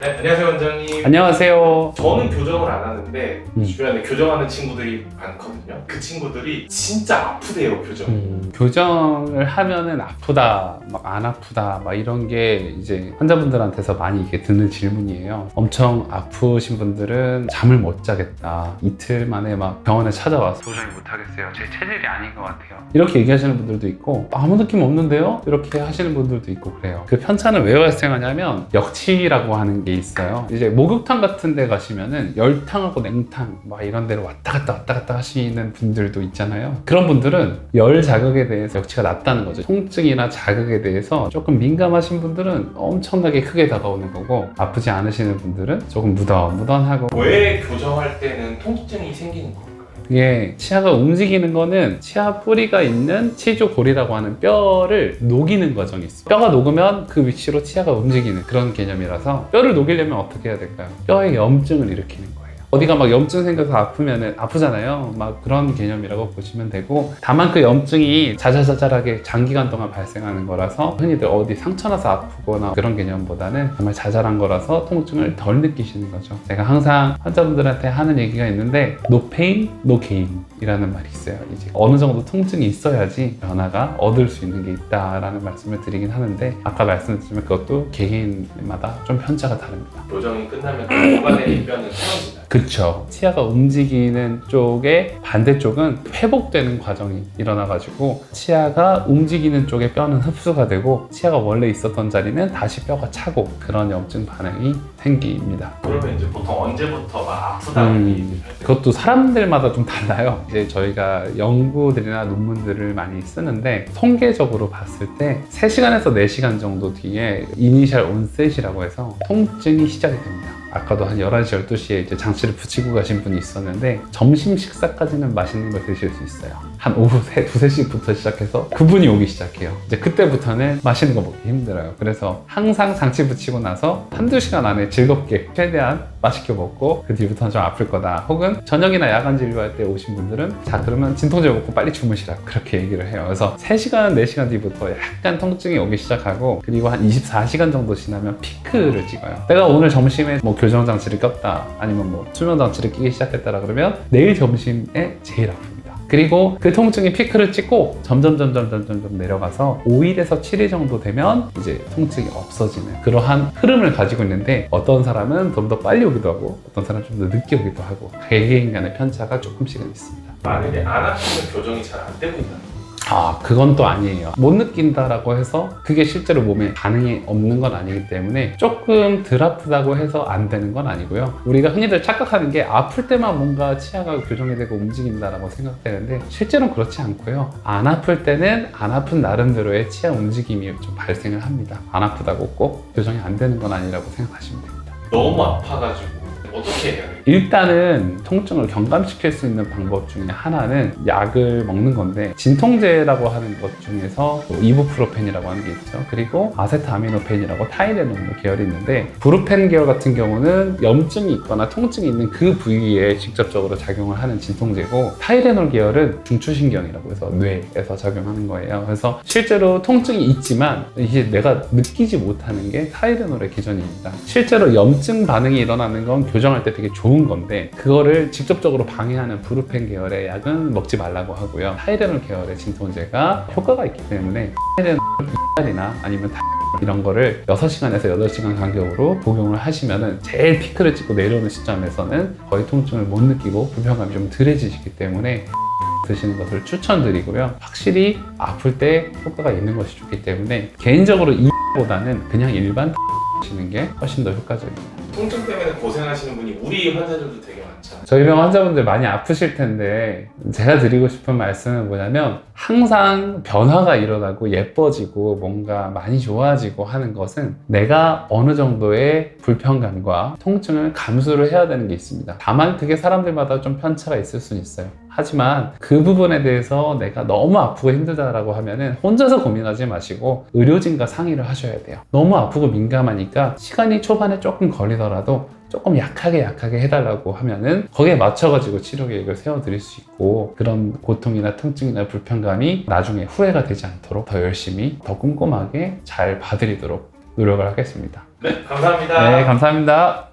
네, 안녕하세요 원장님. 안녕하세요. 저는 교정을 안 하는데 주변에 교정하는 친구들이 많거든요. 그 친구들이 진짜 아프대요, 교정. 교정을 하면은 아프다, 막 안 아프다, 막 이런 게 이제 환자분들한테서 많이 이게 듣는 질문이에요. 엄청 아프신 분들은 잠을 못 자겠다. 이틀 만에 막 병원에 찾아와서 도저히 못 하겠어요. 제 체질이 아닌 것 같아요. 이렇게 얘기하시는 분들도 있고 아무 느낌 없는데요? 이렇게 하시는 분들도 있고 그래요. 그 편차는 왜 발생하냐면 역치라고 하는 게 있어요. 이제 목욕탕 같은 데 가시면은 열탕하고 냉탕 막 이런 데를 왔다 갔다 하시는 분들도 있잖아요. 그런 분들은 열 자극에 대해서 역치가 낮다는 거죠. 통증이나 자극에 대해서 조금 민감하신 분들은 엄청나게 크게 다가오는 거고, 아프지 않으시는 분들은 조금 무던하고. 왜 교정할 때는 통증이 생기는 걸까요? 이게 치아가 움직이는 거는 치아 뿌리가 있는 치조골이라고 하는 뼈를 녹이는 과정이 있어요. 뼈가 녹으면 그 위치로 치아가 움직이는 그런 개념이라서, 뼈를 녹이려면 어떻게 해야 될까요? 뼈에 염증을 일으키는 거예요. 어디가 막 염증 생겨서 아프면은 아프잖아요. 막 그런 개념이라고 보시면 되고, 다만 그 염증이 자잘자잘하게 장기간 동안 발생하는 거라서 흔히들 어디 상처 나서 아프거나 그런 개념보다는 정말 자잘한 거라서 통증을 덜 느끼시는 거죠. 제가 항상 환자분들한테 하는 얘기가 있는데 No pain, no gain 이라는 말이 있어요. 이제 어느 정도 통증이 있어야지 변화가 얻을 수 있는 게 있다라는 말씀을 드리긴 하는데, 아까 말씀드렸지만 그것도 개개인마다 좀 편차가 다릅니다. 교정이 끝나면 녹아내린 뼈는 사라지나요? 그쵸. 치아가 움직이는 쪽의 반대쪽은 회복되는 과정이 일어나가지고 치아가 움직이는 쪽의 뼈는 흡수가 되고, 치아가 원래 있었던 자리는 다시 뼈가 차고, 그런 염증 반응이 생깁니다. 그러면 이제 보통 언제부터 막 아프다는 얘기를 하죠? 그것도 사람들마다 좀 달라요. 이제 저희가 연구들이나 논문들을 많이 쓰는데, 통계적으로 봤을 때 3시간에서 4시간 정도 뒤에 이니셜 온셋이라고 해서 통증이 시작이 됩니다. 아까도 한 11시, 12시에 이제 장치를 붙이고 가신 분이 있었는데, 점심 식사까지는 맛있는 걸 드실 수 있어요. 한 오후 2~3시부터 시작해서 그분이 오기 시작해요. 이제 그때부터는 맛있는 거 먹기 힘들어요. 그래서 항상 장치 붙이고 나서 1~2시간 안에 즐겁게 최대한 맛있게 먹고, 그 뒤부터는 좀 아플 거다. 혹은 저녁이나 야간 진료할 때 오신 분들은 자, 그러면 진통제 먹고 빨리 주무시라, 그렇게 얘기를 해요. 그래서 3시간, 4시간 뒤부터 약간 통증이 오기 시작하고, 그리고 한 24시간 정도 지나면 피크를 찍어요. 내가 오늘 점심에 뭐 교정장치를 꼈다, 아니면 뭐 수면장치를 끼기 시작했다라 그러면 내일 점심에 제일 아픕니다. 그리고 그 통증이 피크를 찍고 점점 내려가서 5일에서 7일 정도 되면 이제 통증이 없어지는 그러한 흐름을 가지고 있는데, 어떤 사람은 좀 더 빨리 오기도 하고 어떤 사람은 좀 더 늦게 오기도 하고, 개개인 간의 편차가 조금씩은 있습니다. 만약에 안 아프면 교정이 잘 안 되고 있다는 거예요? 그건 또 아니에요. 못 느낀다라고 해서 그게 실제로 몸에 반응이 없는 건 아니기 때문에, 조금 덜 아프다고 해서 안 되는 건 아니고요. 우리가 흔히들 착각하는 게 아플 때만 뭔가 치아가 교정이 되고 움직인다라고 생각되는데, 실제로는 그렇지 않고요. 안 아플 때는 안 아픈 나름대로의 치아 움직임이 좀 발생을 합니다. 안 아프다고 꼭 교정이 안 되는 건 아니라고 생각하시면 됩니다. 너무 아파가지고 어떻게 해야 돼요? 일단은 통증을 경감시킬 수 있는 방법 중에 하나는 약을 먹는 건데, 진통제라고 하는 것 중에서 이부프로펜이라고 하는 게 있죠. 그리고 아세트아미노펜이라고 타이레놀 계열이 있는데, 브루펜 계열 같은 경우는 염증이 있거나 통증이 있는 그 부위에 직접적으로 작용을 하는 진통제고, 타이레놀 계열은 중추신경이라고 해서 뇌에서 작용하는 거예요. 그래서 실제로 통증이 있지만 이게 내가 느끼지 못하는 게 타이레놀의 기전입니다. 실제로 염증 반응이 일어나는 건 교정할 때 되게 좋은 건데, 그거를 직접적으로 방해하는 브루펜 계열의 약은 먹지 말라고 하고요. 타이레놀 계열의 진통제가 효과가 있기 때문에 타이레놀이나 아니면 이런 거를 6시간에서 8시간 간격으로 복용을 하시면은 제일 피크를 찍고 내려오는 시점에서는 거의 통증을 못 느끼고 불편감이 좀 덜해지시기 때문에 드시는 것을 추천드리고요. 확실히 아플 때 효과가 있는 것이 좋기 때문에, 개인적으로 이보다는 그냥 일반 드시는 게 훨씬 더 효과적입니다. 통증 때문에 고생하시는 분이 우리 환자들도 되게 많잖아요. 저희 병 환자분들 많이 아프실 텐데, 제가 드리고 싶은 말씀은 뭐냐면, 항상 변화가 일어나고 예뻐지고 뭔가 많이 좋아지고 하는 것은 내가 어느 정도의 불편감과 통증을 감수를 해야 되는 게 있습니다. 다만 그게 사람들마다 좀 편차가 있을 수는 있어요. 하지만 그 부분에 대해서 내가 너무 아프고 힘들다라고 하면은 혼자서 고민하지 마시고 의료진과 상의를 하셔야 돼요. 너무 아프고 민감하니까 시간이 초반에 조금 걸리더라도 조금 약하게 해달라고 하면은 거기에 맞춰가지고 치료 계획을 세워드릴 수 있고, 그런 고통이나 통증이나 불편감이 나중에 후회가 되지 않도록 더 열심히 더 꼼꼼하게 잘 봐드리도록 노력을 하겠습니다. 네, 감사합니다. 네, 감사합니다.